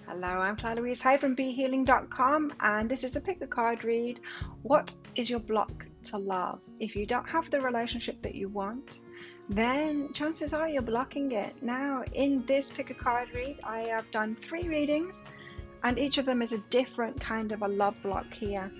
Hello, I'm Claire Louise Hay from BeHealing.com, and this is a pick a card read. What is your block to love? If you don't have the relationship that you want, then chances are you're blocking it. Now, in this pick a card read, I have done 3 readings, and each of them is a different kind of a love block here.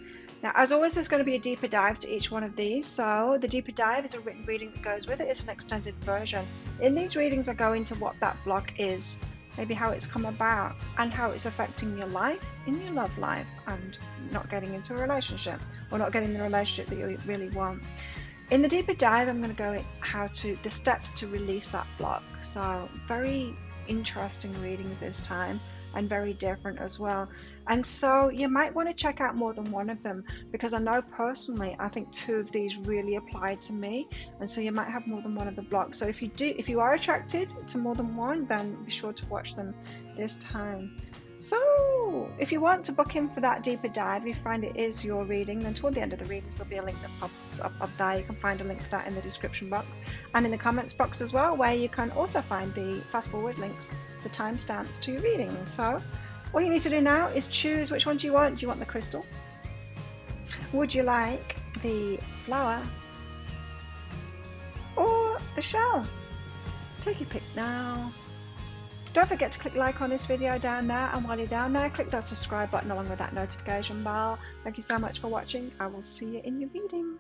Now, as always, there's going to be a deeper dive to each one of these. So the deeper dive is a written reading that goes with it. It's an extended version. In these readings, I go into what that block is, maybe how it's come about, and how it's affecting your life, in your love life, and not getting into a relationship, or not getting the relationship that you really want. In the deeper dive, I'm going to go the steps to release that block. So very interesting readings this time, and very different as well. And so you might want to check out more than one of them, because I know personally, I think 2 of these really applied to me, and so you might have more than one of the blocks. So if you are attracted to more than one, then be sure to watch them this time. So if you want to book in for that deeper dive, if you find it is your reading, then toward the end of the readings there'll be a link that pops up there. You can find a link for that in the description box and in the comments box as well, where you can also find the fast forward links, the timestamps to your readings. So all you need to do now is choose which one do you want. Do you want the crystal? Would you like the flower? Or the shell? Take your pick now. Don't forget to click like on this video down there, and while you're down there, click that subscribe button along with that notification bell. Thank you so much for watching. I will see you in your reading.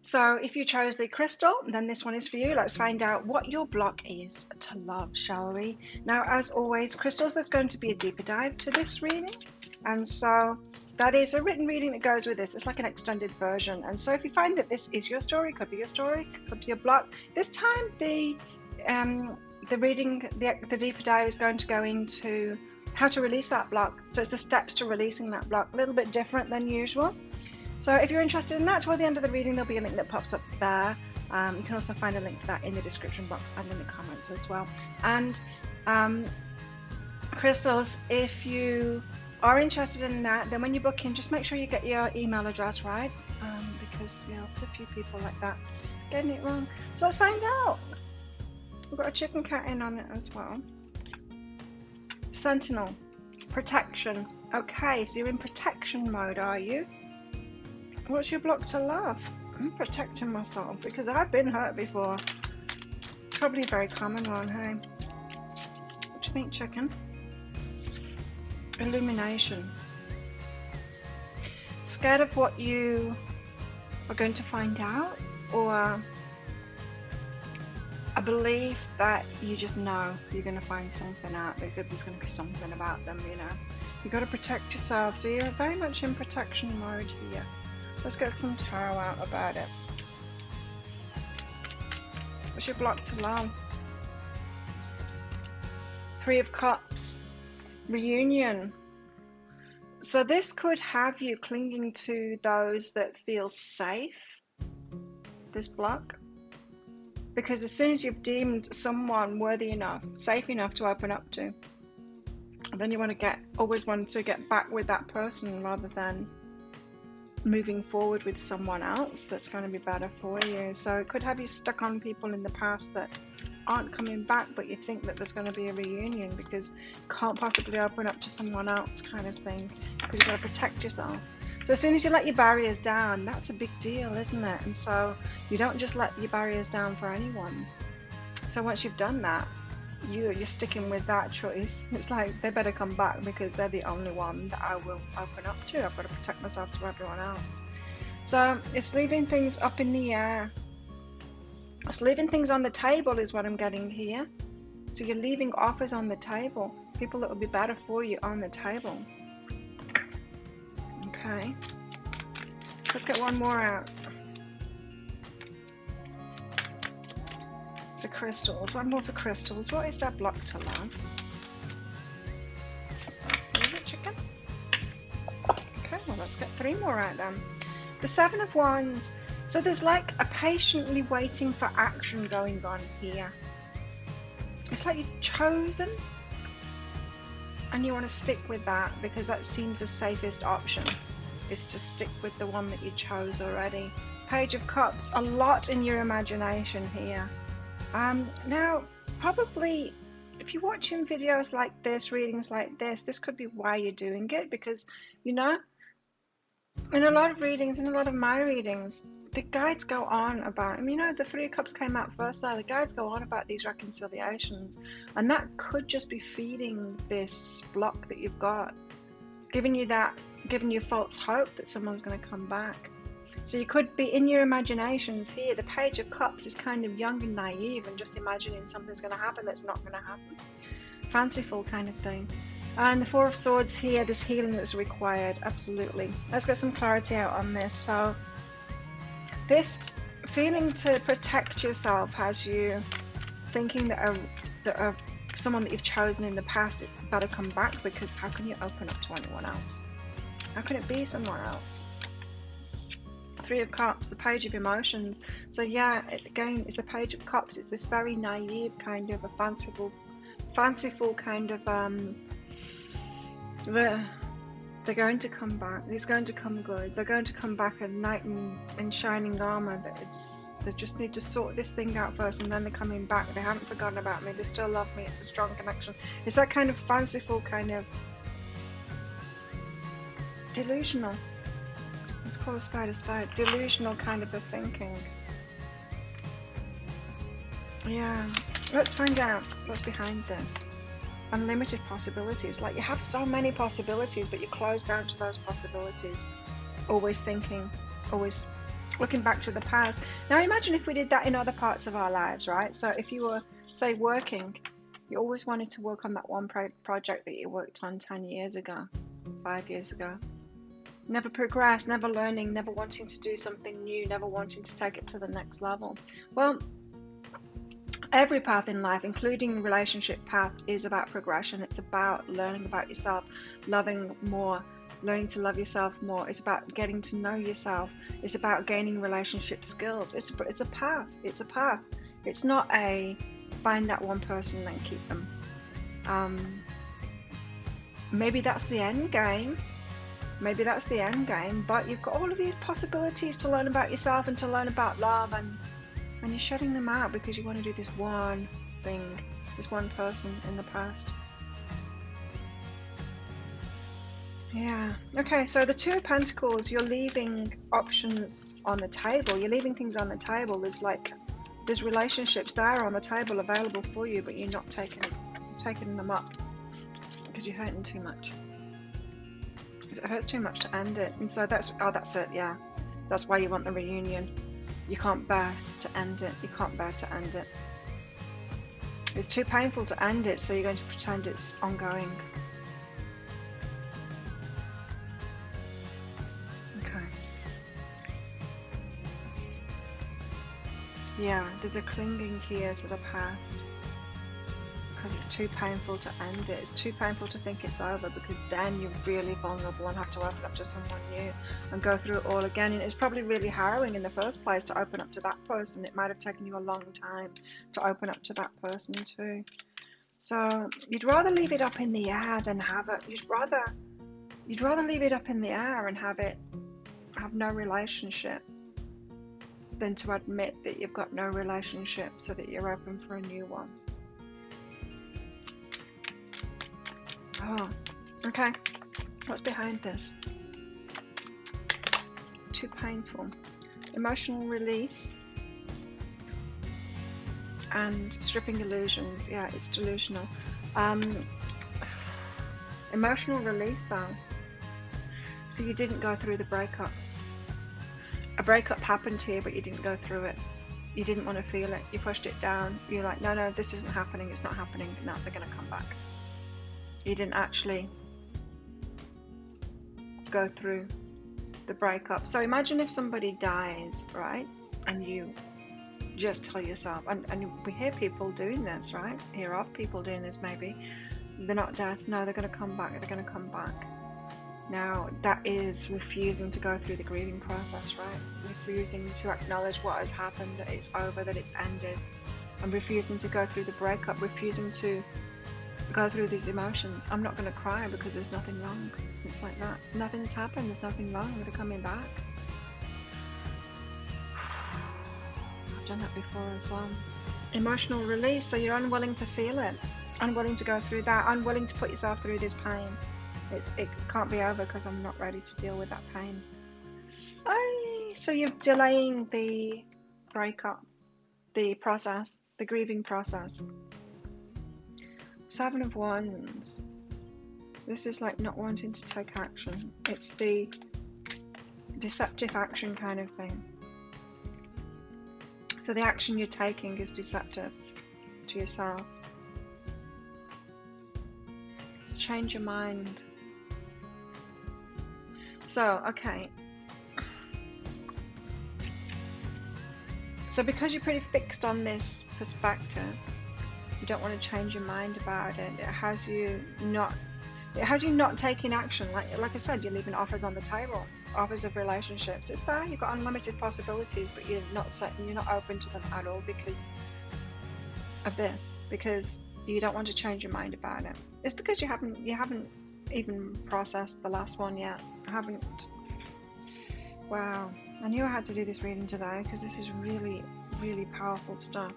So if you chose the crystal, then this one is for you. Let's find out what your block is to love, shall we? Now, as always, crystals, there's going to be a deeper dive to this reading. And so that is a written reading that goes with this. It's like an extended version. And so if you find that this is your story, could be your story, could be your block. This time the deeper dive is going to go into how to release that block. So it's the steps to releasing that block, a little bit different than usual. So if you're interested in that, toward the end of the reading there'll be a link that pops up there. You can also find a link for that in the description box and in the comments as well. And crystals, if you are interested in that, then when you book in, just make sure you get your email address right, because I've a few people like that getting it wrong. So let's find out. We've got a chicken cat in on it as well. Sentinel, protection. Okay, so you're in protection mode, are you? What's your block to love? I'm protecting myself because I've been hurt before. Probably a very common one, hey? What do you think, chicken? Illumination. Scared of what you are going to find out, or a belief that you just know you're going to find something out, that there's going to be something about them, you know. You've got to protect yourself, so you're very much in protection mode here. Let's get some tarot out about it. What's your block to love? 3 of Cups. Reunion. So this could have you clinging to those that feel safe, this block. Because as soon as you've deemed someone worthy enough, safe enough to open up to, then you always want to get back with that person rather than moving forward with someone else that's going to be better for you. So it could have you stuck on people in the past that aren't coming back, but you think that there's going to be a reunion because you can't possibly open up to someone else, kind of thing, because you've got to protect yourself. So as soon as you let your barriers down, that's a big deal, isn't it? And so you don't just let your barriers down for anyone. So once you've done that, you're sticking with that choice. It's like they better come back because they're the only one that I will open up to. I've got to protect myself to everyone else. So it's leaving things up in the air. It's leaving things on the table is what I'm getting here. So you're leaving offers on the table, people that will be better for you on the table. Okay, let's get one more out. The crystals, one more for crystals. What is that block to love? Is it chicken? Okay, well let's get 3 more out then. The 7 of Wands. So there's like a patiently waiting for action going on here. It's like you've chosen and you want to stick with that because that seems the safest option, is to stick with the one that you chose already. Page of Cups, a lot in your imagination here. Now, probably if you're watching videos like this, readings like this could be why you're doing it, because, you know, in a lot of readings, in a lot of my readings, the guides go on about, you know, the Three of Cups came out first there, the guides go on about these reconciliations, and that could just be feeding this block that you've got, giving you false hope that someone's going to come back. So you could be in your imaginations here. The Page of Cups is kind of young and naive and just imagining something's going to happen that's not going to happen. Fanciful kind of thing. And the Four of Swords here, there's healing that's required, absolutely. Let's get some clarity out on this. So this feeling to protect yourself has you thinking that someone that you've chosen in the past better come back, because how can you open up to anyone else? How can it be someone else? Three of Cups, the Page of Emotions. So yeah, again, it's the Page of Cups. It's this very naive kind of a fanciful kind of they're going to come back. It's going to come good. They're going to come back a knight in shining armor. They just need to sort this thing out first, and then they're coming back. They haven't forgotten about me. They still love me. It's a strong connection. It's that kind of fanciful, kind of delusional. Let's call a spade. Delusional kind of a thinking. Yeah. Let's find out what's behind this. Unlimited possibilities. Like, you have so many possibilities, but you're closed down to those possibilities. Always thinking, always looking back to the past. Now imagine if we did that in other parts of our lives, right? So if you were, say, working, you always wanted to work on that one project that you worked on 10 years ago, 5 years ago. Never progress, never learning, never wanting to do something new, never wanting to take it to the next level. Well, every path in life, including relationship path, is about progression. It's about learning about yourself, loving more, learning to love yourself more. It's about getting to know yourself. It's about gaining relationship skills. It's a path. It's a path. It's not a find that one person and keep them. Maybe that's the end game. Maybe that's the end game, but you've got all of these possibilities to learn about yourself and to learn about love, and you're shutting them out because you want to do this one thing, this one person in the past. Yeah. Okay, so the Two of Pentacles, you're leaving options on the table. You're leaving things on the table. There's relationships there on the table available for you, but you're not taking them up because you're hurting too much. Because it hurts too much to end it. And so that's it, yeah. That's why you want the reunion. You can't bear to end it. You can't bear to end it. It's too painful to end it, so you're going to pretend it's ongoing. Okay. Yeah, there's a clinging here to the past. Because it's too painful to end it. It's too painful to think it's over, because then you're really vulnerable and have to open up to someone new and go through it all again. And it's probably really harrowing in the first place to open up to that person. It might have taken you a long time to open up to that person too. So you'd rather leave it up in the air than have it. You'd rather leave it up in the air and have no relationship than to admit that you've got no relationship so that you're open for a new one. Oh, okay. What's behind this? Too painful. Emotional release and stripping illusions. Yeah, it's delusional. Emotional release though. So you didn't go through the breakup. A breakup happened here, but you didn't go through it. You didn't want to feel it. You pushed it down. You're like, no, this isn't happening. It's not happening. No, they're going to come back. You didn't actually go through the breakup. So imagine if somebody dies, right? And you just tell yourself, and we hear people doing this, right? Hear of people doing this maybe. They're not dead. No, they're going to come back. They're going to come back. Now, that is refusing to go through the grieving process, right? Refusing to acknowledge what has happened, that it's over, that it's ended. And refusing to go through the breakup, refusing to go through these emotions. I'm not going to cry because there's nothing wrong. It's like that. Nothing's happened. There's nothing wrong. They're coming back. I've done that before as well. Emotional release. So you're unwilling to feel it. unwilling to go through that, unwilling to put yourself through this pain. It can't be over because I'm not ready to deal with that pain. So you're delaying the breakup, the process, the grieving process. 7 of Wands. This is like not wanting to take action. It's the deceptive action kind of thing. So the action you're taking is deceptive to yourself. Change your mind. So, okay. So because you're pretty fixed on this perspective, you don't want to change your mind about it. It has you not taking action. Like I said, you're leaving offers on the table, offers of relationships. It's there. You've got unlimited possibilities, but you're not open to them at all because of this. Because you don't want to change your mind about it. It's because you haven't even processed the last one yet. I haven't. Wow. I knew I had to do this reading today because this is really, really powerful stuff.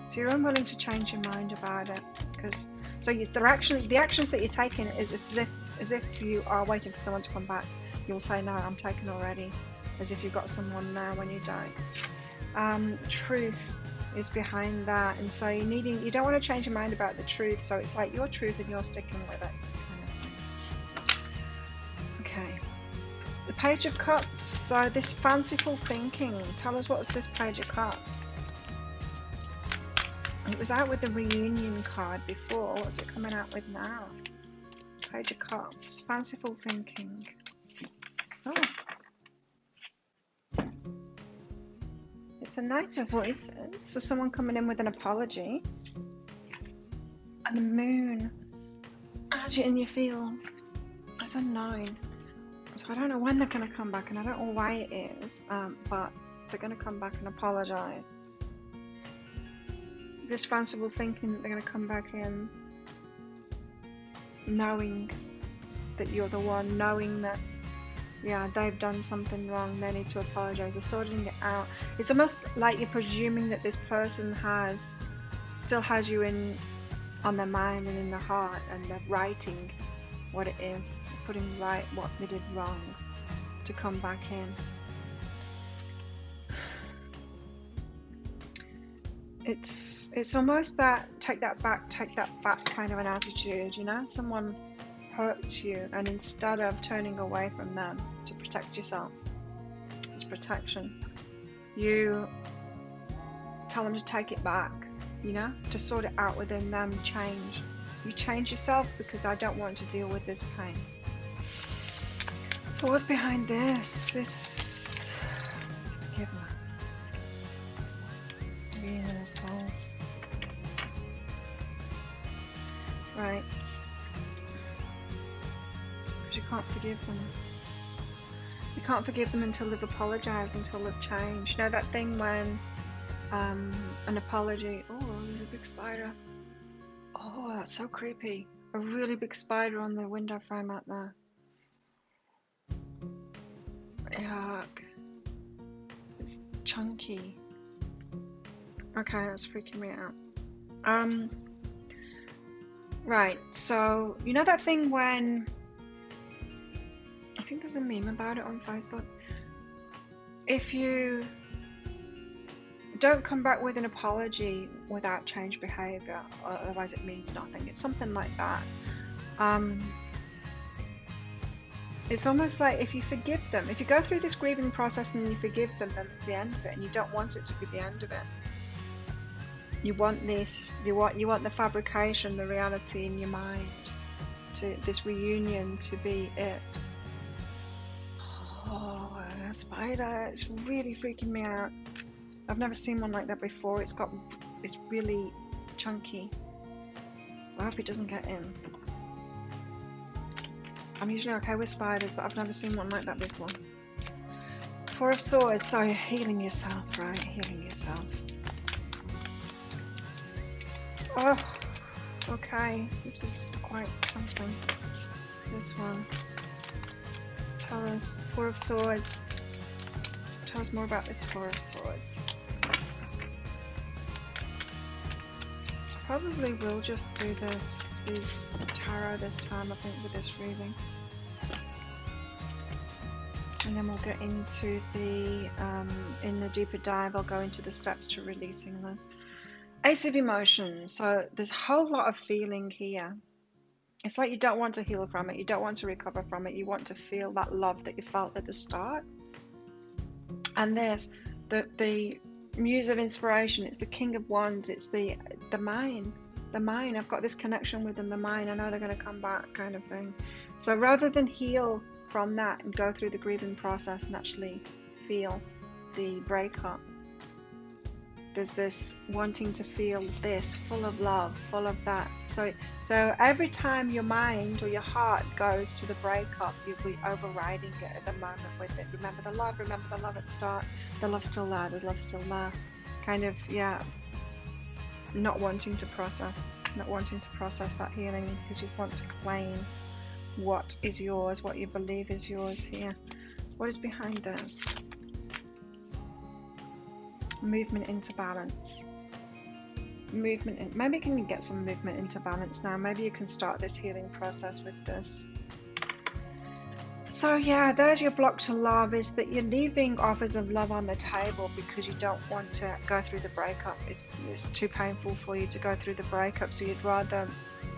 So you're unwilling to change your mind about it because the actions that you're taking is as if you are waiting for someone to come back. You'll say, no, I'm taken already, as if you've got someone there when you don't. Truth is behind that, and so you don't want to change your mind about the truth. So it's like your truth and you're sticking with it. Okay. The Page of Cups. So this fanciful thinking. Tell us, what was this Page of Cups? It was out with the reunion card before. What's it coming out with now? Page of Cups. Fanciful thinking. Oh. It's the Knight of Voices. So someone coming in with an apology. And the Moon. As you're in your fields. It's unknown. So I don't know when they're going to come back, and I don't know why it is, but they're going to come back and apologise. This fanciful thinking that they're going to come back in knowing that you're the one, knowing that, yeah, they've done something wrong, they need to apologise, they're sorting it out. It's almost like you're presuming that this person still has you on their mind and in their heart, and they're writing what it is, putting right what they did wrong to come back in. It's almost that take that back kind of an attitude, you know? Someone hurts you, and instead of turning away from them to protect yourself, it's protection, you tell them to take it back, you know, to sort it out within them. You change yourself because I don't want to deal with this pain. So what's behind this? This forgiveness. Being in our souls. Right. Because you can't forgive them. You can't forgive them until they've apologised, until they've changed. You know that thing when an apology, oh, there's a big spider. Oh, that's so creepy. A really big spider on the window frame out there. Yuck. It's chunky. Okay, that's freaking me out. Right, so you know that thing when, I think there's a meme about it on Facebook. If you don't come back with an apology without change behaviour, otherwise it means nothing. It's something like that. It's almost like if you forgive them, if you go through this grieving process and you forgive them, then it's the end of it, and you don't want it to be the end of it. You want this, you want the fabrication, the reality in your mind, to this reunion to be it. Oh, that spider, it's really freaking me out. I've never seen one like that before. It's really chunky. I hope it doesn't get in. I'm usually okay with spiders, but I've never seen one like that before. 4 of Swords, so you're healing yourself, right? Healing yourself. Oh, okay. This is quite something. This one. Tell us, 4 of Swords. Tell us more about this 4 of Swords. probably will just do these tarot this time, I think, with this reading. And then we'll get into the, in the deeper dive, I'll go into the steps to releasing this. Ace of Emotions. So there's a whole lot of feeling here. It's like you don't want to heal from it. You don't want to recover from it. You want to feel that love that you felt at the start. And there's the Muse of Inspiration. It's the King of Wands. It's the mine. The mine. I've got this connection with them. The mine. I know they're going to come back, kind of thing. So rather than heal from that and go through the grieving process and actually feel the breakup, there's this wanting to feel this, full of love, full of that. So every time your mind or your heart goes to the breakup, you'll be overriding it at the moment with it. Remember the love at the start. The love's still there, the love's still there. Kind of, yeah, not wanting to process that healing, because you want to claim what is yours, what you believe is yours here. What is behind this? Movement into balance. Maybe you can get some movement into balance now. Maybe you can start this healing process with this. So yeah, there's your block to love, is that you're leaving offers of love on the table because you don't want to go through the breakup. It's too painful for you to go through the breakup, so you'd rather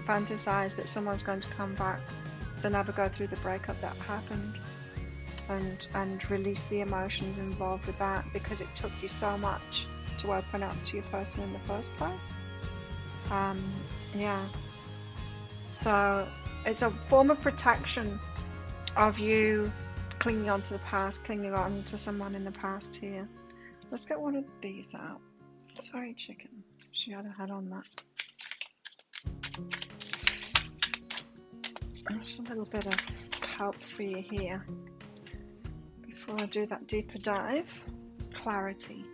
fantasize that someone's going to come back than ever go through the breakup that happened. And release the emotions involved with that, because it took you so much to open up to your person in the first place. Yeah. So it's a form of protection of you clinging on to the past, clinging on to someone in the past here. Let's get one of these out. Sorry, chicken. She had a head on that. Just a little bit of help for you here. Before I do that deeper dive, clarity.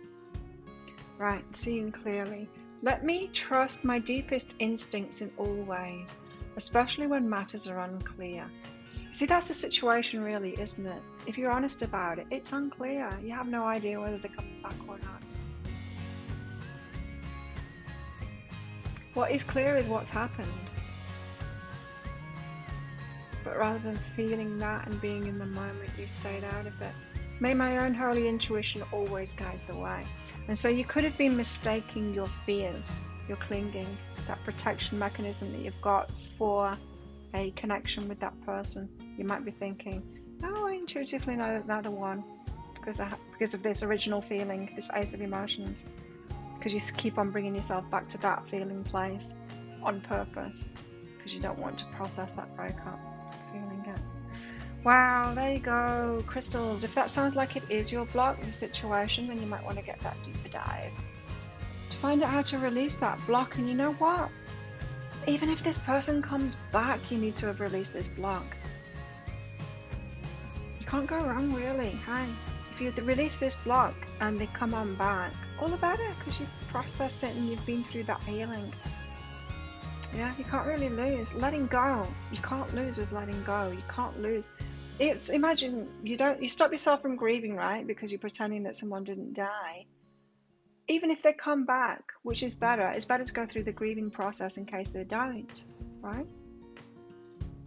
Right, seeing clearly. Let me trust my deepest instincts in all ways, especially when matters are unclear. See, that's the situation really, isn't it? If you're honest about it, it's unclear. You have no idea whether they're coming back or not. What is clear is what's happened. But rather than feeling that and being in the moment, you stayed out of it. May my own holy intuition always guide the way. And so you could have been mistaking your fears, your clinging, that protection mechanism that you've got for a connection with that person. You might be thinking, oh, I intuitively know that they're the one because of this original feeling, this Ace of Emotions. Because you keep on bringing yourself back to that feeling place on purpose, because you don't want to process that breakup. Feeling it. Wow, there you go, crystals. If that sounds like it is your block, your situation, then you might want to get that deeper dive to find out how to release that block. And you know what? Even if this person comes back, you need to have released this block. You can't go wrong, really. Hey, if you release this block and they come on back, all the better, because you've processed it and you've been through that healing. Yeah, you can't really lose. Letting go. You can't lose with letting go. You can't lose. It's, imagine you stop yourself from grieving, right? Because you're pretending that someone didn't die. Even if they come back, which is better, it's better to go through the grieving process in case they don't, right?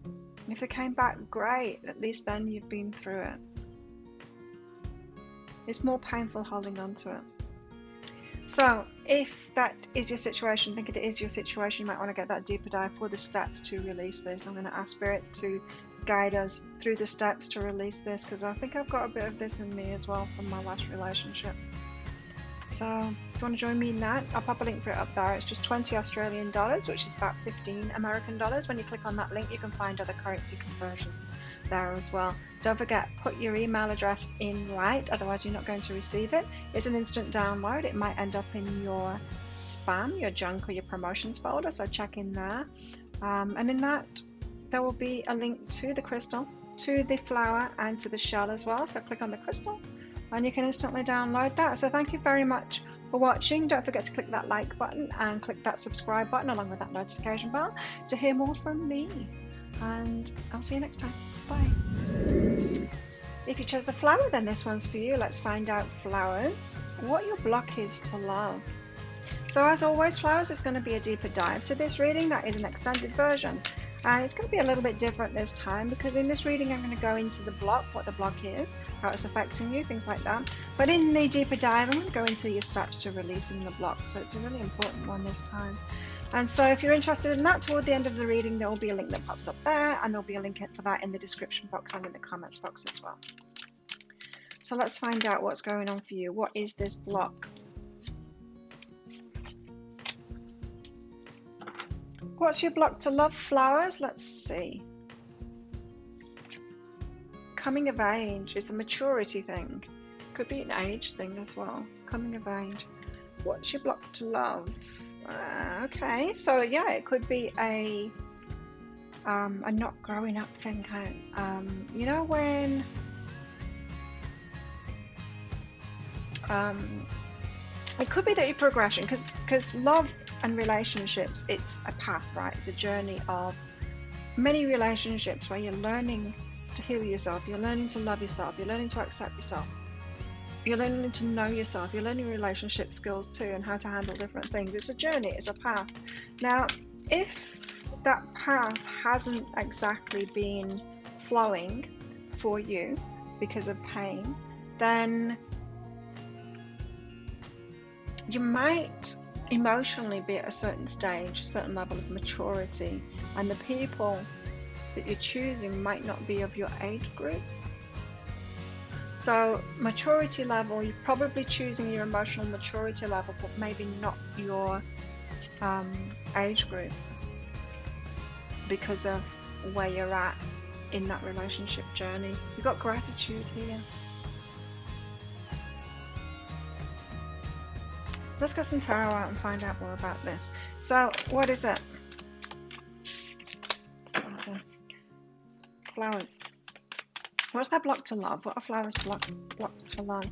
And if they came back, great. At least then you've been through it. It's more painful holding on to it. So if that is your situation, I think it is your situation, you might want to get that deeper dive for the steps to release this. I'm going to ask Spirit to guide us through the steps to release this, because I think I've got a bit of this in me as well from my last relationship. So if you want to join me in that, I'll pop a link for it up there. It's just 20 Australian dollars, which is about 15 American dollars. When you click on that link, you can find other currency conversions there as well. Don't forget, put your email address in right, otherwise you're not going to receive it. It's an instant download. It might end up in your spam, your junk, or your promotions folder, so check in there. And in that, there will be a link to the crystal, to the flower, and to the shell as well. So click on the crystal and you can instantly download that. So thank you very much for watching. Don't forget to click that like button and click that subscribe button along with that notification bell to hear more from me. And I'll see you next time. Bye. If you chose the flower, then this one's for you. Let's find out, flowers, what your block is to love. So as always, flowers, it's going to be a deeper dive to this reading. That is an extended version. And it's going to be a little bit different this time, because in this reading I'm going to go into the block, what the block is, how it's affecting you, things like that. But in the deeper dive, I'm going to go into your steps to releasing the block. So it's a really important one this time. And so if you're interested in that, toward the end of the reading, there will be a link that pops up there, and there'll be a link for that in the description box and in the comments box as well. So let's find out what's going on for you. What is this block? What's your block to love, flowers? Let's see. Coming of age is a maturity thing. Could be an age thing as well. Coming of age. What's your block to love? Okay, so yeah, it could be a not growing up thing. You know when it could be that your progression, because love and relationships, it's a path, right? It's a journey of many relationships where you're learning to heal yourself, you're learning to love yourself, you're learning to accept yourself, you're learning to know yourself, you're learning relationship skills too, and how to handle different things. It's a journey, it's a path. Now, if that path hasn't exactly been flowing for you because of pain, then you might emotionally be at a certain stage, a certain level of maturity, and the people that you're choosing might not be of your age group. So maturity level, you're probably choosing your emotional maturity level, but maybe not your age group, because of where you're at in that relationship journey. You've got gratitude here. Let's get some tarot out and find out more about this. So, what is it? Flowers. What's that block to love? What are flowers block to love?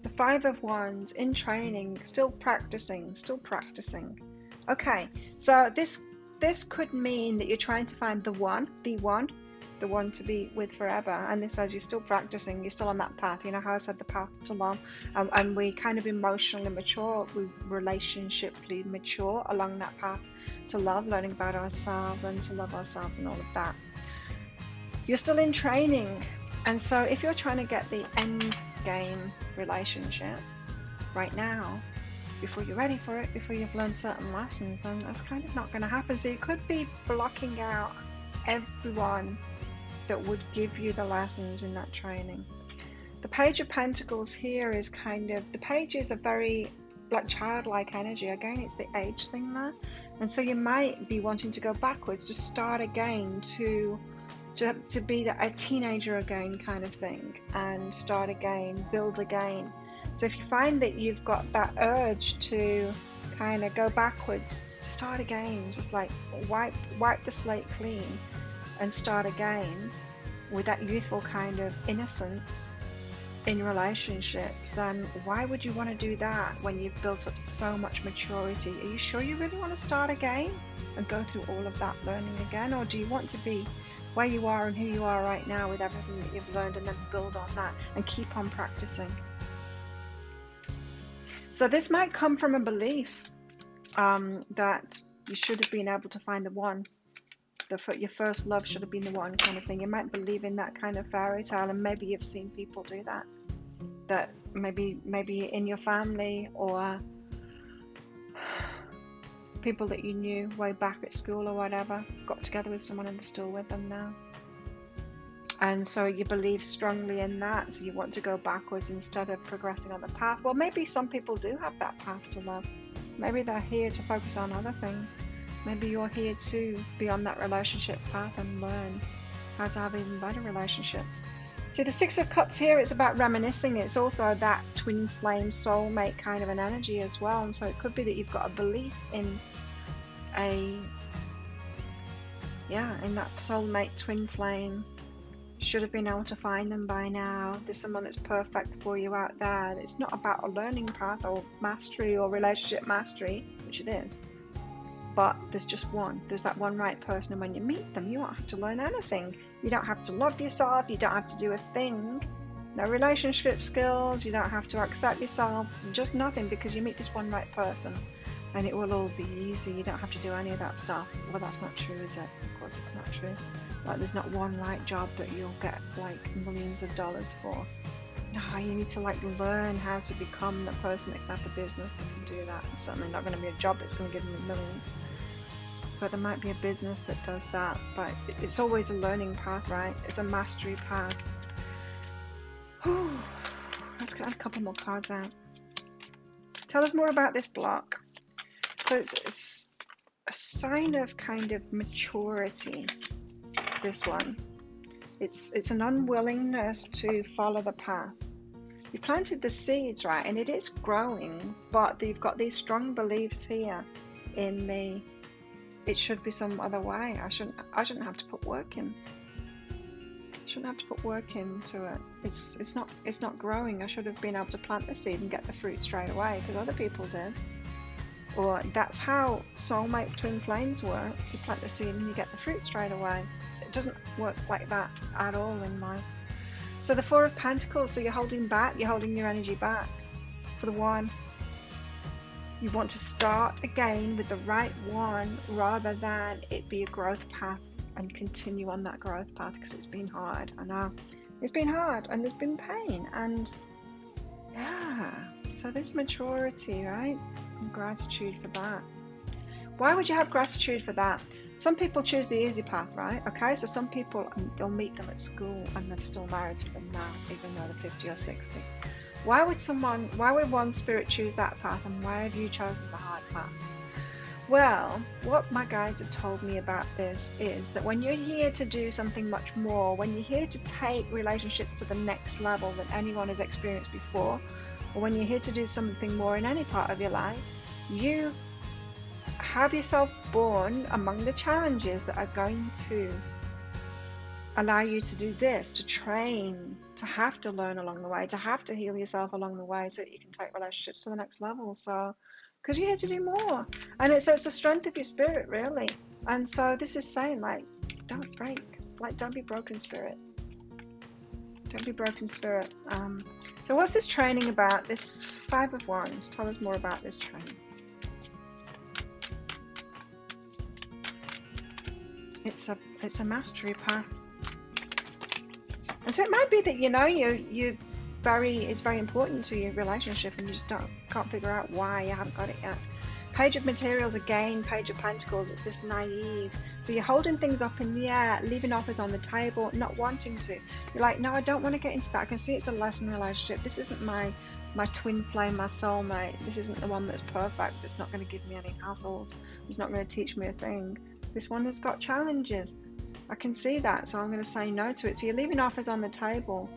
The Five of Wands, in training, still practicing. Okay, so this could mean that you're trying to find the one to be with forever, and this says you're still practicing, you're still on that path. You know how I said the path to love, and we kind of emotionally mature, we relationshiply mature along that path to love, learning about ourselves and to love ourselves and all of that. You're still in training, and so if you're trying to get the end game relationship right now, before you're ready for it, before you've learned certain lessons, then that's kind of not going to happen. So you could be blocking out everyone that would give you the lessons in that training. The Page of Pentacles here is kind of, the page is a very like childlike energy. Again, it's the age thing there, and so you might be wanting to go backwards, to start again, to be a teenager again kind of thing, and start again, build again. So if you find that you've got that urge to kind of go backwards, to start again, just like wipe the slate clean and start again with that youthful kind of innocence in relationships, then why would you want to do that when you've built up so much maturity? Are you sure you really want to start again and go through all of that learning again? Or do you want to be where you are and who you are right now with everything that you've learned, and then build on that and keep on practicing? So this might come from a belief that you should have been able to find the one. Your first love should have been the one kind of thing. You might believe in that kind of fairy tale, and maybe you've seen people do that. That maybe in your family, or people that you knew way back at school or whatever, got together with someone and they're still with them now. And so you believe strongly in that, so you want to go backwards instead of progressing on the path. Well, maybe some people do have that path to love. Maybe they're here to focus on other things. Maybe you're here to be on that relationship path and learn how to have even better relationships. See, the Six of Cups here, it's about reminiscing. It's also that twin flame soulmate kind of an energy as well. And so it could be that you've got a belief in that soulmate twin flame. You should have been able to find them by now. There's someone that's perfect for you out there. It's not about a learning path or mastery or relationship mastery, which it is. But there's just one. There's that one right person, and when you meet them, you don't have to learn anything. You don't have to love yourself. You don't have to do a thing. No relationship skills, you don't have to accept yourself, just nothing, because you meet this one right person and it will all be easy. You don't have to do any of that stuff. Well, that's not true, is it? Of course it's not true. Like, there's not one right job that you'll get like millions of dollars for. No, you need to like learn how to become the person that can have the business that can do that. It's certainly not going to be a job that's going to give them millions, but there might be a business that does that. But it's always a learning path, right? It's a mastery path. Whew. Let's get a couple more cards out. Tell us more about this block. So it's a sign of kind of maturity, this one. It's an unwillingness to follow the path. You planted the seeds, right, and it is growing, but you've got these strong beliefs here in me. It should be some other way. I shouldn't have to put work in. I shouldn't have to put work into it. It's not growing. I should have been able to plant the seed and get the fruit straight away, because other people did. Or that's how soulmates, twin flames work. You plant the seed and you get the fruit straight away. It doesn't work like that at all in life. So the Four of Pentacles, so you're holding back, you're holding your energy back for the one. You want to start again with the right one rather than it be a growth path and continue on that growth path, because it's been hard. I know. It's been hard and there's been pain, and yeah. So this maturity, right? And gratitude for that. Why would you have gratitude for that? Some people choose the easy path, right? Okay, so some people, they'll meet them at school and they're still married to them now, even though they're 50 or 60. Why would one spirit choose that path, and why have you chosen the hard path? Well, what my guides have told me about this is that when you're here to do something much more, when you're here to take relationships to the next level than anyone has experienced before, or when you're here to do something more in any part of your life, you have yourself born among the challenges that are going to allow you to do this, to train, to have to learn along the way, to have to heal yourself along the way so that you can take relationships to the next level. So, because you're here to do more. And it's the strength of your spirit, really. And so this is saying, like, don't break. Like, don't be broken spirit. Don't be broken spirit. So what's this training about? This Five of Wands. Tell us more about this training. It's a mastery path. And so it might be that it's very important to your relationship and you just can't figure out why you haven't got it yet. Page of Materials again, Page of Pentacles. It's this naive. So you're holding things up in the air, leaving offers on the table, not wanting to. You're like, no, I don't want to get into that. I can see it's a lesson relationship. This isn't my twin flame, my soulmate. This isn't the one that's perfect. It's not going to give me any hassles. It's not going to teach me a thing. This one has got challenges. I can see that, so I'm going to say no to it. So you're leaving offers on the table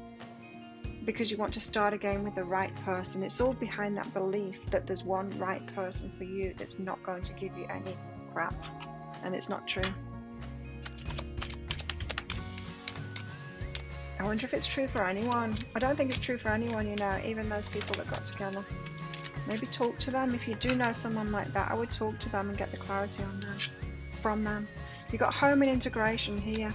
because you want to start again with the right person. It's all behind that belief that there's one right person for you that's not going to give you any crap. And it's not true. I wonder if it's true for anyone. I don't think it's true for anyone, even those people that got together. Maybe talk to them. If you do know someone like that, I would talk to them and get the clarity on them from them. You've got home and integration here.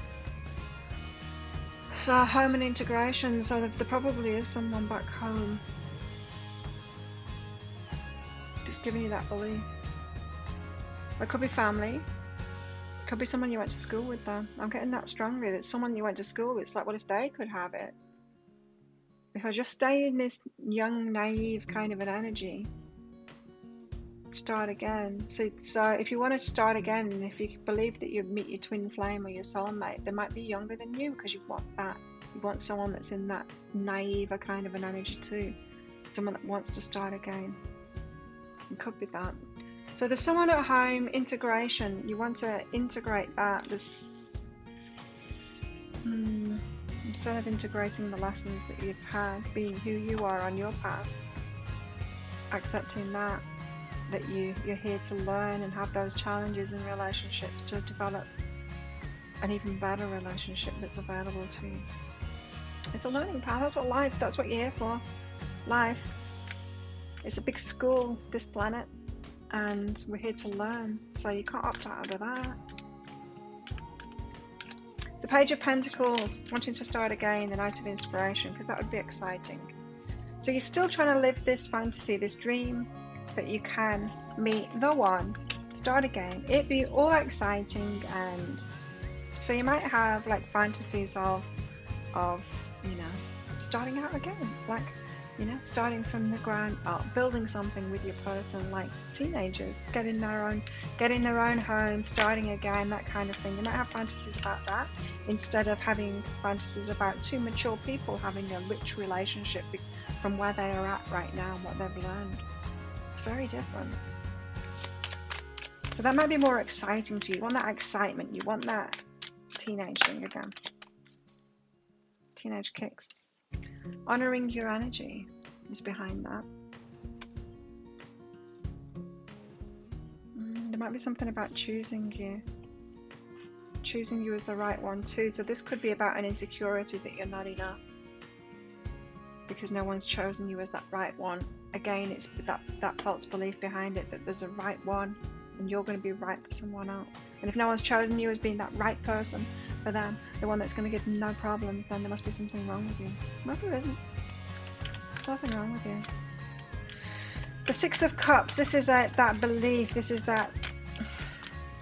So home and integration, so there probably is someone back home. It's giving you that belief. It could be family. It could be someone you went to school with though. I'm getting that strongly. That someone you went to school with. It's like, well, if they could have it. If I just stay in this young, naive kind of an energy, start again. So if you want to start again, if you believe that you meet your twin flame or your soulmate, they might be younger than you because you want that. You want someone that's in that naive kind of an energy too. Someone that wants to start again. It could be that. So there's someone at home, integration. You want to integrate that. Instead of integrating the lessons that you've had, being who you are on your path, accepting that you're here to learn and have those challenges in relationships to develop an even better relationship that's available to you. It's a learning path. That's what you're here for. Life. It's a big school, this planet, and we're here to learn. So you can't opt out of that. The The Page of Pentacles, wanting to start again, the Knight of Inspiration, because that would be exciting. So you're still trying to live this fantasy, this dream that you can meet the one, start again. It'd be all exciting, and so you might have like fantasies of you know, starting out again, like, you know, starting from the ground up, building something with your person, like teenagers, getting their own home, starting again, that kind of thing. You might have fantasies about that instead of having fantasies about two mature people having a rich relationship from where they are at right now and what they've learned. It's very different. So that might be more exciting to you. You want that excitement, you want that teenage thing again. Teenage kicks. Honoring your energy is behind that. There might be something about choosing you as the right one too. So this could be about an insecurity that you're not enough because no one's chosen you as that right one. Again, it's that false belief behind it that there's a right one and you're going to be right for someone else. And if no one's chosen you as being that right person for them, the one that's going to give them no problems, then there must be something wrong with you. Maybe there isn't. There's nothing wrong with you. The Six of Cups, this is that belief, this is that,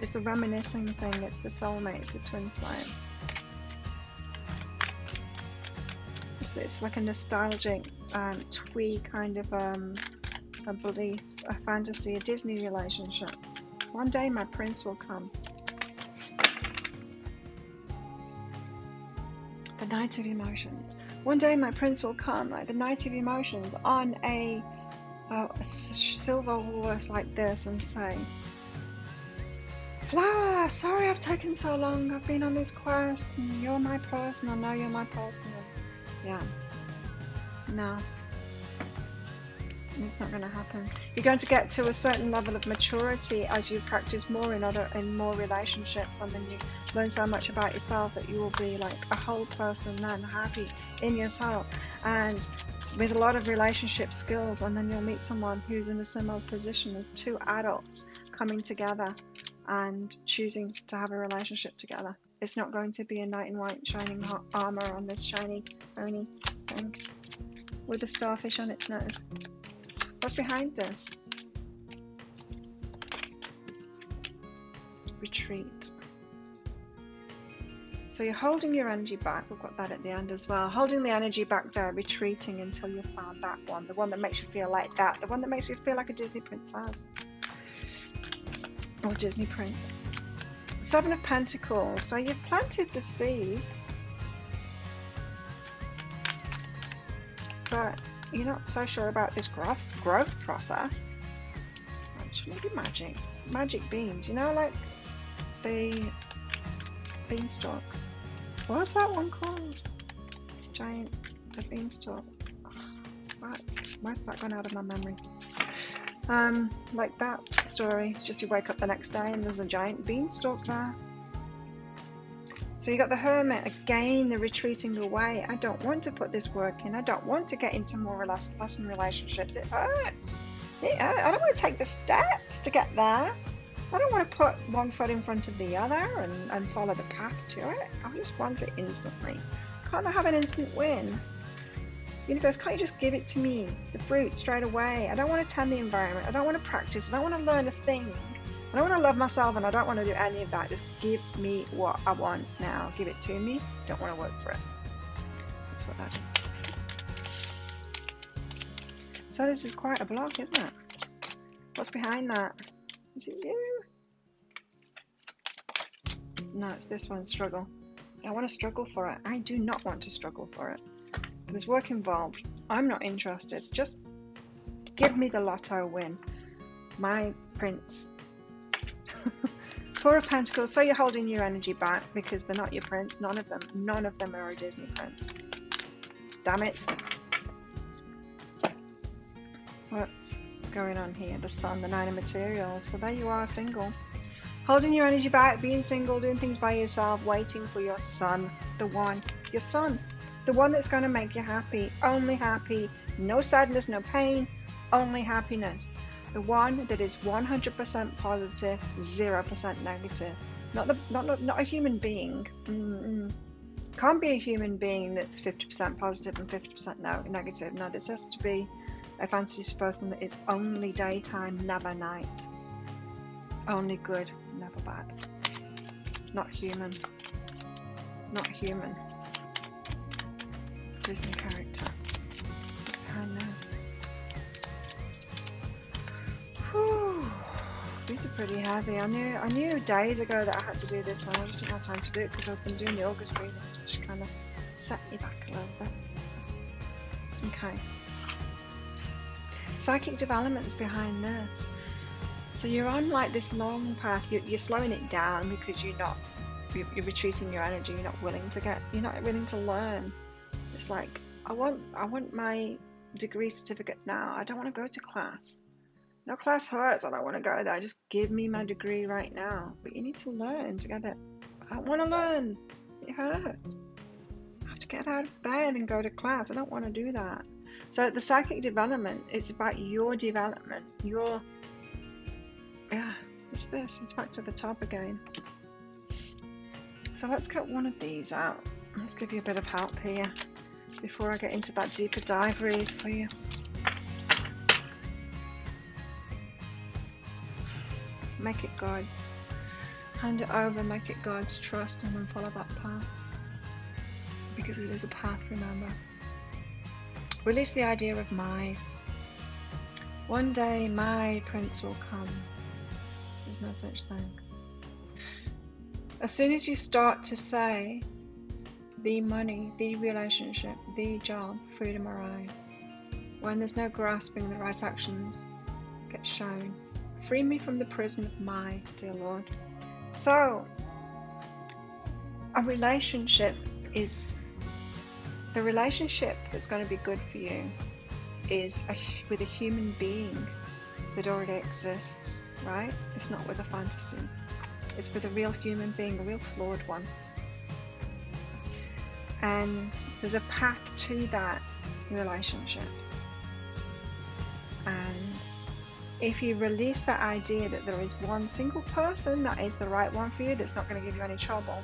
it's the reminiscing thing, it's the soulmate, it's the twin flame. It's like a nostalgic, twee kind of a belief, a fantasy, a Disney relationship. One day my prince will come. The Knight of Emotions. One day my prince will come, like the Knight of Emotions, on a silver horse like this and say, Flower, sorry I've taken so long, I've been on this quest, and you're my person, I know you're my person. Yeah. No. It's not going to happen. You're going to get to a certain level of maturity as you practice more in more relationships, and then you learn so much about yourself that you will be like a whole person then, happy in yourself and with a lot of relationship skills, and then you'll meet someone who's in a similar position as two adults coming together and choosing to have a relationship together. It's not going to be a knight in white shining armor on this shiny pony thing with a starfish on its nose. What's behind this? Retreat. So you're holding your energy back. We've got that at the end as well. Holding the energy back there, retreating until you found that one. The one that makes you feel like that. The one that makes you feel like a Disney princess. Or Disney prince. Seven of Pentacles. So you've planted the seeds. But you're not so sure about this growth process. Actually, maybe magic beans, you know, like the beanstalk. What's that one called? The beanstalk. Why's that gone out of my memory? Like that story, just you wake up the next day and there's a giant beanstalk there. So you got the Hermit, again, the retreating away. I don't want to put this work in. I don't want to get into more lasting relationships. It hurts. I don't want to take the steps to get there. I don't want to put one foot in front of the other and follow the path to it. I just want it instantly. Can't I have an instant win? Universe, can't you just give it to me? The fruit straight away. I don't want to tend the environment. I don't want to practice. I don't want to learn a thing. I don't want to love myself, and I don't want to do any of that. Just give me what I want now. Give it to me. Don't want to work for it. That's what that is. So this is quite a block, isn't it? What's behind that? Is it you? No, it's this one, struggle. I want to struggle for it. I do not want to struggle for it. There's work involved. I'm not interested. Just give me the lotto win. My prince. Four of Pentacles. So you're holding your energy back because they're not your prince. None of them are a Disney prince. Damn it. What's going on here? The Sun, the Nine of Materials. So there you are, single. Holding your energy back, being single, doing things by yourself, waiting for your son. The one. Your son. The one that's going to make you happy. Only happy. No sadness, no pain. Only happiness. The one that is 100% positive, 0% negative. not a human being. Can't be a human being that's 50% positive and 50% negative. No, this has to be a fantasy person that is only daytime, never night. Only good, never bad. Not human. Not human. Disney character. What's behind those? Whew. These are pretty heavy. I knew days ago that I had to do this one. I just didn't have time to do it because I've been doing the August readings, which kind of set me back a little bit. Okay. Psychic developments behind this. So you're on like this long path. You're slowing it down because you're retreating your energy. You're not willing to learn. It's like I want my degree certificate now. I don't want to go to class. No, class hurts. I don't want to go there. Just give me my degree right now. But you need to learn to get it. I don't want to learn. It hurts. I have to get out of bed and go to class. I don't want to do that. So the psychic development is about your development. It's this. It's back to the top again. So let's get one of these out. Let's give you a bit of help here before I get into that deeper dive read for you. Make it God's. Hand it over, make it God's. Trust Him and follow that path. Because it is a path, remember. Release the idea of my. One day my prince will come. There's no such thing. As soon as you start to say the money, the relationship, the job, freedom arise. When there's no grasping, the right actions get shown. Free me from the prison of my, dear Lord. So, a relationship is, the relationship that's going to be good for you is with a human being that already exists, right? It's not with a fantasy. It's with a real human being, a real flawed one. And there's a path to that relationship. And if you release that idea that there is one single person that is the right one for you, that's not going to give you any trouble,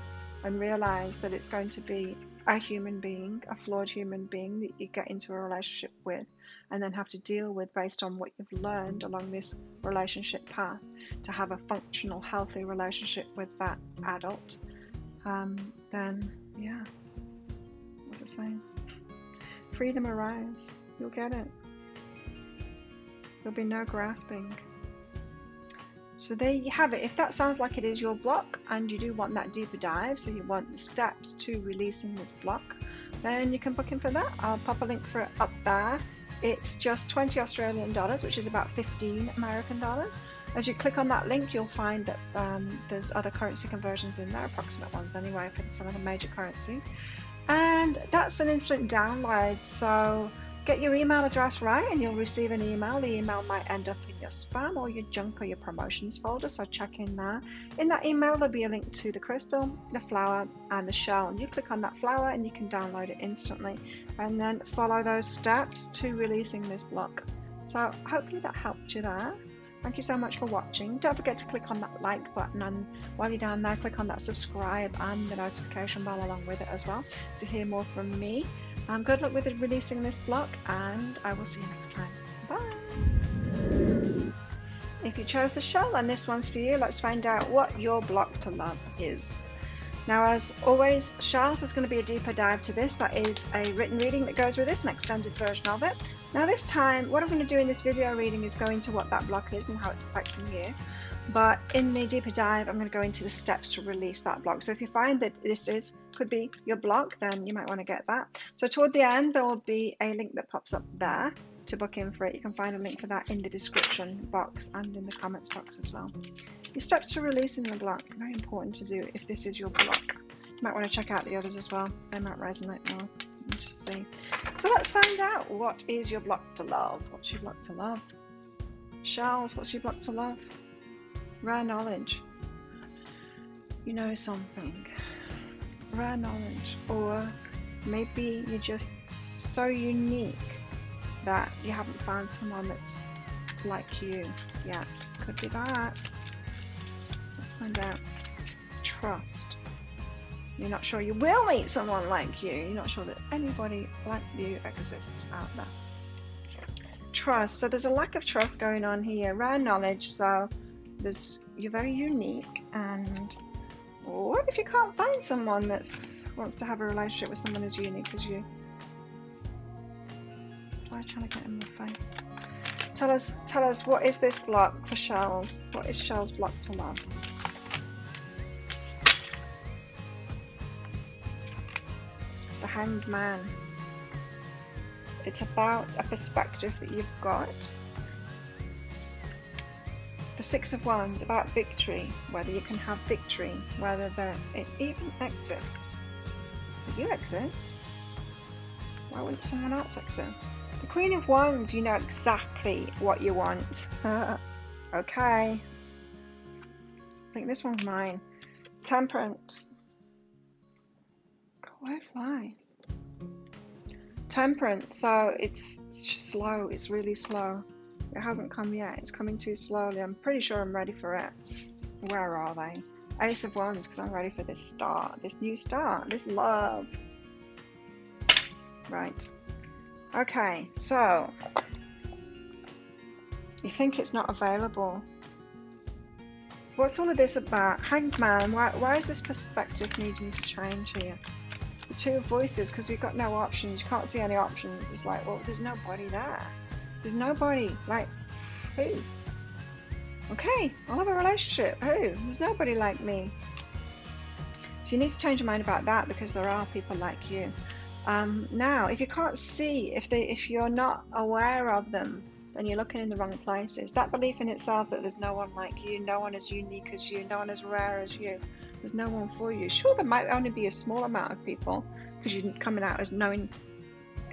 and realize that it's going to be a human being, a flawed human being that you get into a relationship with, and then have to deal with based on what you've learned along this relationship path to have a functional, healthy relationship with that adult, then yeah, what's it saying? Freedom arise. You'll get it. There'll be no grasping. So there you have it. If that sounds like it is your block and you do want that deeper dive, so you want the steps to releasing this block, then you can book in for that. I'll pop a link for it up there. It's just 20 Australian dollars, which is about 15 American dollars. As you click on that link, you'll find that there's other currency conversions in there, approximate ones anyway, for some of the major currencies. And that's an instant download. So get your email address right and you'll receive an email. The email might end up in your spam or your junk or your promotions folder, so check in there. In that email there'll be a link to the crystal, the flower and the shell, and you click on that flower and you can download it instantly and then follow those steps to releasing this block. So hopefully that helped you there. Thank you so much for watching. Don't forget to click on that like button, and while you're down there, click on that subscribe and the notification bell along with it as well to hear more from me. Good luck with releasing this block, and I will see you next time. Bye! If you chose the shell and this one's for you, let's find out what your block to love is. Now, as always, shells, there's going to be a deeper dive to this. That is a written reading that goes with this, an extended version of it. Now this time, what I'm going to do in this video reading is go into what that block is and how it's affecting you. But in the deeper dive, I'm going to go into the steps to release that block. So if you find that this could be your block, then you might want to get that. So toward the end, there will be a link that pops up there to book in for it. You can find a link for that in the description box and in the comments box as well. Your steps to releasing the block, very important to do if this is your block. You might want to check out the others as well. They might resonate more. We'll just see. So let's find out, what is your block to love? What's your block to love? Shells, what's your block to love? Rare knowledge. You know something. Rare knowledge. Or maybe you're just so unique that you haven't found someone that's like you yet. Could be that. Let's find out. trust. You're not sure you will meet someone like you. You're not sure that anybody like you exists out there. Trust. So there's a lack of trust going on here. Rare knowledge. So you're very unique. And what if you can't find someone that wants to have a relationship with someone as unique as you? Why are you trying to get in my face? Tell us, what is this block for Shells? What is Shells' block to love? The Hanged Man. It's about a perspective that you've got. The Six of Wands, about victory, whether you can have victory, whether it even exists. But you exist. Why wouldn't someone else exist? The Queen of Wands, you know exactly what you want. Okay. I think this one's mine. Temperance. Why fly? Temperance, so it's slow, it's really slow. It hasn't come yet, it's coming too slowly. I'm pretty sure I'm ready for it. Where are they? Ace of Wands, because I'm ready for this start, this new start, this love. Right. Okay, so you think it's not available. What's all of this about? Hanged Man, why is this perspective needing to change here? The Two of Voices, because you've got no options, you can't see any options. It's like, well, there's nobody there. There's nobody, like, who? Okay, I'll have a relationship. Who? There's nobody like me. So you need to change your mind about that, because there are people like you. Now, if you can't see, if you're not aware of them, then you're looking in the wrong places. That belief in itself that there's no one like you, no one as unique as you, no one as rare as you, there's no one for you. Sure, there might only be a small amount of people, because you're coming out as knowing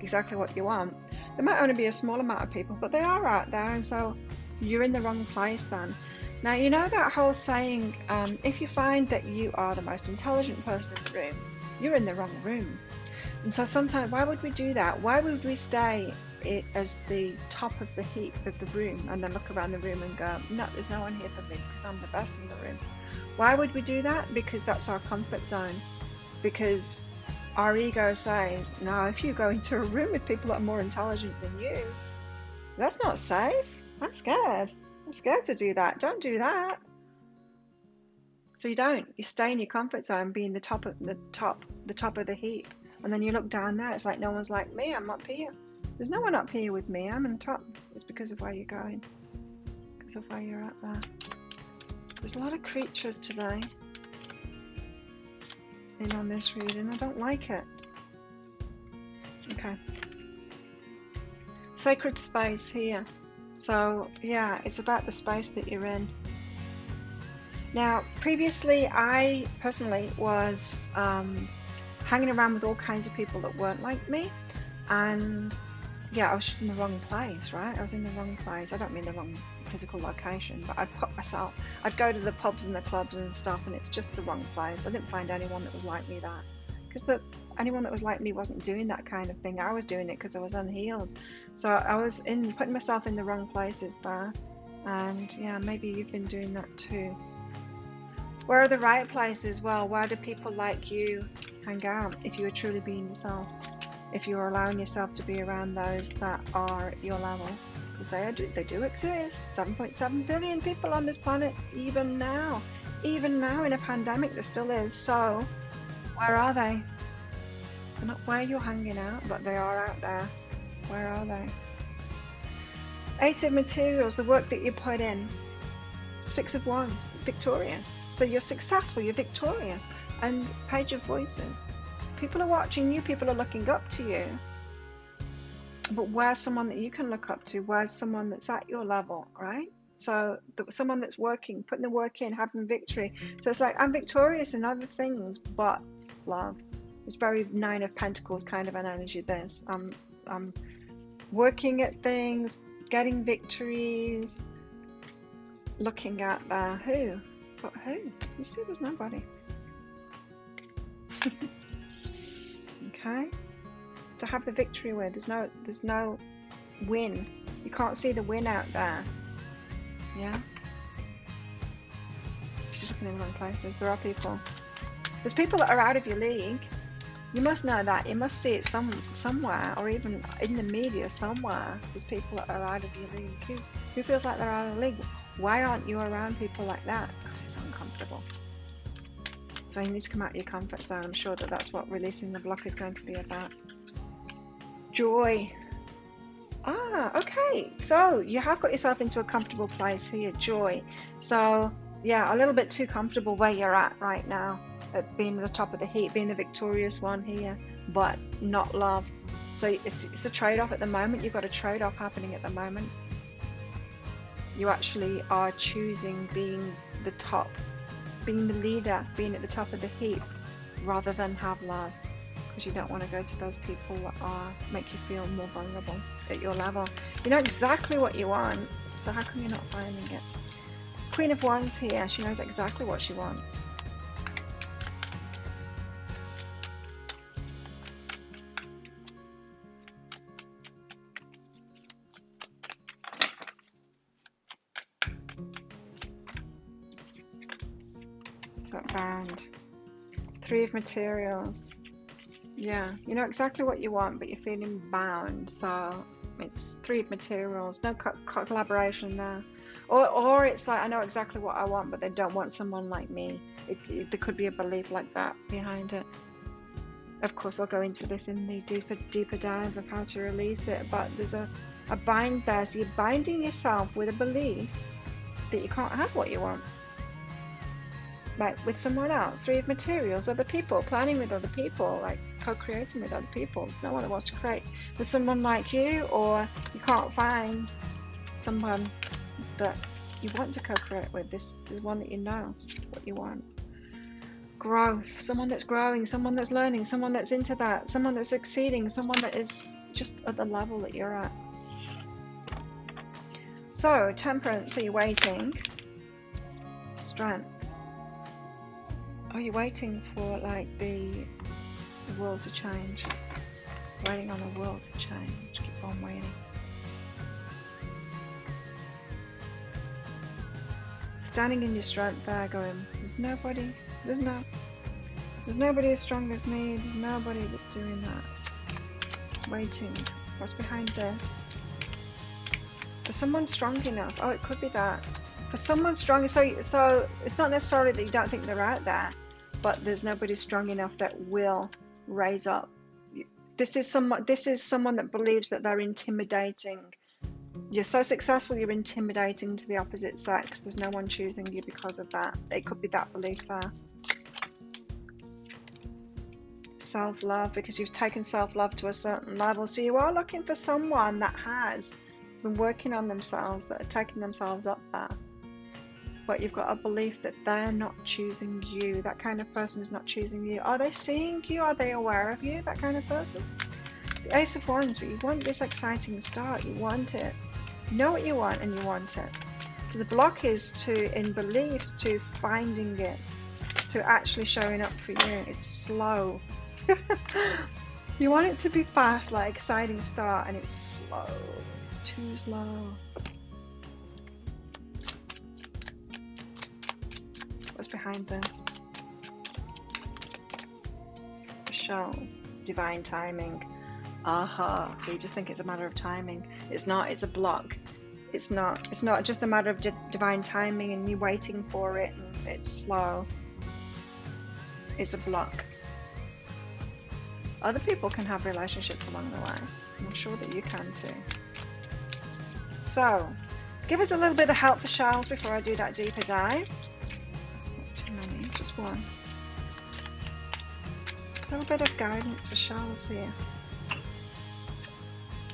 exactly what you want. There might only be a small amount of people, but they are out there, and so you're in the wrong place then. Now, you know that whole saying, if you find that you are the most intelligent person in the room, you're in the wrong room. And so sometimes, why would we do that? Why would we stay as the top of the heap of the room and then look around the room and go, no, there's no one here for me because I'm the best in the room? Why would we do that? Because that's our comfort zone. Because our ego says, no, if you go into a room with people that are more intelligent than you, that's not safe. I'm scared. I'm scared to do that. Don't do that. So you don't. You stay in your comfort zone, being the top of the heap. And then you look down there, it's like no one's like me, I'm up here. There's no one up here with me, I'm on top. It's because of where you're going, because of where you're at there. There's a lot of creatures today in on this reading. I don't like it. Okay. Sacred space here. So yeah, it's about the space that you're in. Now, previously, I personally was hanging around with all kinds of people that weren't like me, and yeah, I was just in the wrong place, right? I was in the wrong place. I don't mean the wrong physical location, but I'd go to the pubs and the clubs and stuff, and it's just the wrong place. I didn't find anyone that was like me there, because anyone that was like me wasn't doing that kind of thing. I was doing it because I was unhealed. So I was putting myself in the wrong places there, and yeah, maybe you've been doing that too. Where are the right places? Well, where do people like you hang out if you are truly being yourself? If you're allowing yourself to be around those that are at your level, because they do exist. 7.7 billion people on this planet, even now in a pandemic, there still is. So where are they? They're not where you're hanging out, but they are out there. Where are they? 8 of Materials, the work that you put in. 6 of Wands, victorious. So you're successful, you're victorious. And Page of Voices. People are watching you, people are looking up to you. But where's someone that you can look up to? Where's someone that's at your level, right? So someone that's working, putting the work in, having victory. So it's like, I'm victorious in other things, but love. It's very 9 of Pentacles kind of an energy, this. I'm working at things, getting victories, looking at who? But who? You see, there's nobody. Okay, to have the victory with, there's no win. You can't see the win out there. Yeah, just looking in the wrong places. There are people. There's people that are out of your league. You must know that. You must see it somewhere, or even in the media somewhere. There's people that are out of your league. Who feels like they're out of the league? Why aren't you around people like that? Because it's uncomfortable. So you need to come out of your comfort zone. I'm sure that that's what releasing the block is going to be about. Joy. Okay. So you have got yourself into a comfortable place here. Joy. So yeah, a little bit too comfortable where you're at right now. At being at the top of the heap, being the victorious one here, but not love. So it's a trade-off at the moment. You've got a trade-off happening at the moment. You actually are choosing being the top, being the leader, being at the top of the heap, rather than have love, because you don't want to go to those people that make you feel more vulnerable at your level. You know exactly what you want, so how come you're not finding it? Queen of Wands here, she knows exactly what she wants. Got bound. Three of Materials. Yeah, you know exactly what you want, but you're feeling bound. So it's Three of Materials. No collaboration there. Or it's like, I know exactly what I want, but they don't want someone like me. There could be a belief like that behind it. Of course, I'll go into this in the deeper dive of how to release it, but there's a bind there. So you're binding yourself with a belief that you can't have what you want. Like with someone else. Three of Materials, other people, planning with other people, like co-creating with other people. There's no one that wants to create with someone like you, or you can't find someone that you want to co-create with. This is one that you know what you want. Growth, someone that's growing, someone that's learning, someone that's into that, someone that's succeeding, someone that is just at the level that you're at. So, Temperance, are you waiting? Strength. Are you waiting for like the world to change? Waiting on the world to change. Keep on waiting. Standing in your strength there, going, there's nobody as strong as me, there's nobody that's doing that. Waiting. What's behind this? For someone strong enough. Oh, it could be that. For someone strong, so it's not necessarily that you don't think they're out there, but there's nobody strong enough that will raise up. This is someone that believes that they're intimidating. You're so successful, you're intimidating to the opposite sex. There's no one choosing you because of that. It could be that belief there. Self-love, because you've taken self-love to a certain level. So you are looking for someone that has been working on themselves, that are taking themselves up there. But you've got a belief that they're not choosing you. That kind of person is not choosing you. Are they seeing you? Are they aware of you? That kind of person. The Ace of Wands, but you want this exciting start. You want it. You know what you want and you want it. So the block is in beliefs to finding it, to actually showing up for you. It's slow. You want it to be fast, like exciting start, and it's slow. It's too slow. What's behind this? The shells. Divine timing. Aha. So you just think it's a matter of timing. It's not. It's a block. It's not just a matter of divine timing and you waiting for it and it's slow. It's a block. Other people can have relationships along the way. I'm sure that you can too. So, give us a little bit of help for shells before I do that deeper dive. That's too many, just one. A little bit of guidance for shells here.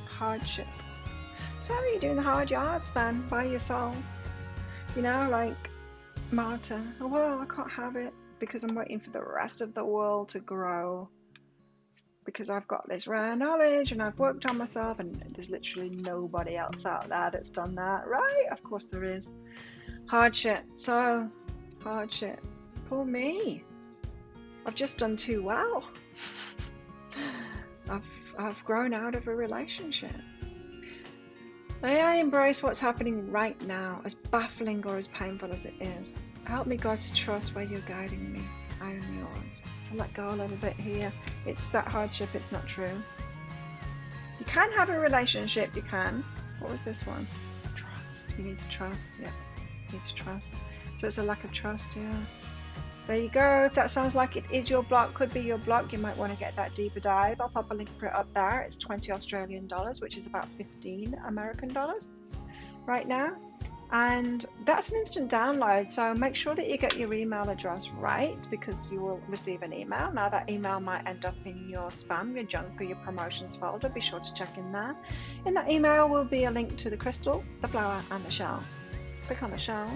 Hardship. So how are you doing the hard yards then, by yourself? You know, like Marta. Oh, well, I can't have it because I'm waiting for the rest of the world to grow. Because I've got this rare knowledge and I've worked on myself and there's literally nobody else out there that's done that, right? Of course there is. Hardship. So, hardship. Poor me. I've just done too well. I've grown out of a relationship. May I embrace what's happening right now, as baffling or as painful as it is. Help me, God, to trust where you're guiding me. I am yours. So let go a little bit here. It's that hardship, it's not true. You can have a relationship, you can. What was this one? Trust. You need to trust. Yeah, you need to trust. So it's a lack of trust, yeah. There you go. If that sounds like it is your block, could be your block, you might want to get that deeper dive. I'll pop a link for it up there. It's 20 Australian dollars, which is about 15 American dollars right now. And that's an instant download. So make sure that you get your email address right, because you will receive an email. Now that email might end up in your spam, your junk, or your promotions folder. Be sure to check in there. In that email will be a link to the crystal, the flower, and the shell. Click on the shell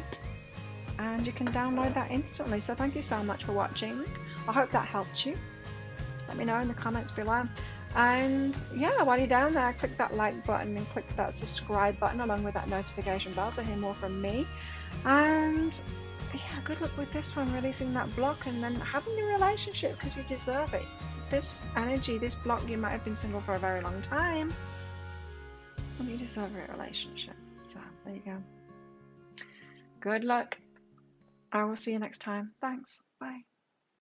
and you can download that instantly. So thank you so much for watching. I hope that helped you. Let me know in the comments below. And yeah, while you're down there, click that like button and click that subscribe button along with that notification bell to hear more from me. And yeah, good luck with this one, releasing that block and then having a relationship, because you deserve it. This energy, this block, you might have been single for a very long time and you deserve a relationship. So there you go. Good luck. I will see you next time. Thanks. Bye.